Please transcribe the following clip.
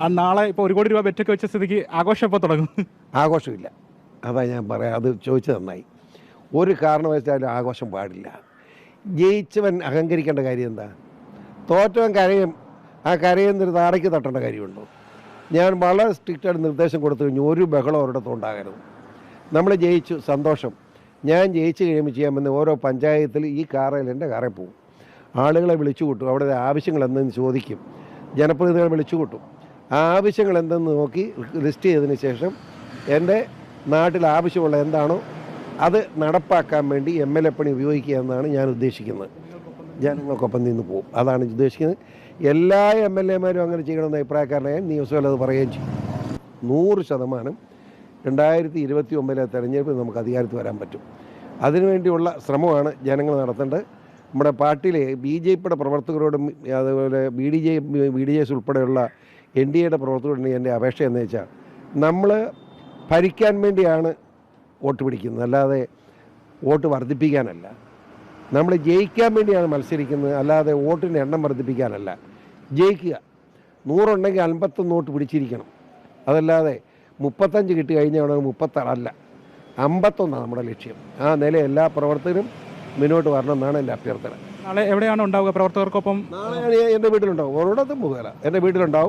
നാളെ ഇപ്പോൾ 1 കോടി രൂപ ബെറ്റൊക്കെ വെച്ച സ്ഥിതിക്ക് ആഘോഷം ഇപ്പോൾ തുടങ്ങും. ആഘോഷമില്ല. അതാ ഞാൻ പറയാം, അത് ചോദിച്ചത് നന്നായി. ഒരു കാരണവശാലും ആഘോഷം പാടില്ല. ജയിച്ചവൻ അഹങ്കരിക്കേണ്ട കാര്യം എന്താ? തോറ്റവൻ കരയും. ആ കരയുന്നൊരു താറയ്ക്ക് തട്ടേണ്ട കാര്യമുണ്ടോ? ഞാൻ വളരെ സ്ട്രിക്റ്റായിട്ട് നിർദ്ദേശം കൊടുത്തു കഴിഞ്ഞു, ഒരു ബഹളം ഒരിടത്തും ഉണ്ടാകരുത്. നമ്മൾ ജയിച്ചു, സന്തോഷം. ഞാൻ ജയിച്ച് കഴിയുമ്പോൾ ചെയ്യാൻ വന്ന ഓരോ പഞ്ചായത്തിൽ ഈ കാറയിൽ എൻ്റെ കാറിൽ പോകും. ആളുകളെ വിളിച്ചു കൂട്ടും, അവിടെ ആവശ്യങ്ങൾ എന്തെന്ന് ചോദിക്കും, ജനപ്രതിനിധികളെ വിളിച്ചു കൂട്ടും. ആ ആവശ്യങ്ങൾ എന്തെന്ന് നോക്കി ലിസ്റ്റ് ചെയ്തതിന് ശേഷം എൻ്റെ നാട്ടിൽ ആവശ്യമുള്ള എന്താണോ അത് നടപ്പാക്കാൻ വേണ്ടി MLA പണി ഉപയോഗിക്കുക എന്നാണ് ഞാൻ ഉദ്ദേശിക്കുന്നത്. ജനങ്ങൾക്കൊപ്പം നിന്ന് പോകും, അതാണ് ഉദ്ദേശിക്കുന്നത്. എല്ലാ MLA മാരും അങ്ങനെ ചെയ്യണമെന്ന് അഭിപ്രായക്കാരനായ നിയമസഭയിൽ അത് പറയുകയും ചെയ്യും. 100% 2029 തെരഞ്ഞെടുപ്പിൽ നമുക്ക് അധികാരത്തിൽ വരാൻ പറ്റും. അതിനുവേണ്ടിയുള്ള ശ്രമമാണ് ജനങ്ങൾ നടത്തേണ്ടത്. നമ്മുടെ പാർട്ടിയിലെ BJP-യുടെ പ്രവർത്തകരോടും അതുപോലെ BDJS ഉൾപ്പെടെയുള്ള NDA-യുടെ പ്രവർത്തകരോടും എൻ്റെ അപേക്ഷ എന്ന് വെച്ചാൽ, നമ്മൾ ഭരിക്കാൻ വേണ്ടിയാണ് വോട്ട് പിടിക്കുന്നത്, അല്ലാതെ വോട്ട് വർദ്ധിപ്പിക്കാനല്ല. നമ്മൾ ജയിക്കാൻ വേണ്ടിയാണ് മത്സരിക്കുന്നത്, അല്ലാതെ വോട്ടിൻ്റെ എണ്ണം വർദ്ധിപ്പിക്കാനല്ല. ജയിക്കുക, 100 ഉണ്ടെങ്കിൽ 51 വോട്ട് പിടിച്ചിരിക്കണം. അതല്ലാതെ 35 കിട്ടി കഴിഞ്ഞാൽ 36 അല്ല, 51 നമ്മുടെ ലക്ഷ്യം. ആ നില എല്ലാ പ്രവർത്തകരും മുന്നോട്ട് വരണം എന്നാണ് എൻ്റെ അഭ്യർത്ഥന. നാളെ എവിടെയാണ് ഉണ്ടാവുക പ്രവർത്തകർക്കൊപ്പം? നാളെ ഞാൻ എൻ്റെ വീട്ടിലുണ്ടാവും, ഒരിടത്തും പോകുകയില്ല, എൻ്റെ വീട്ടിലുണ്ടാവും.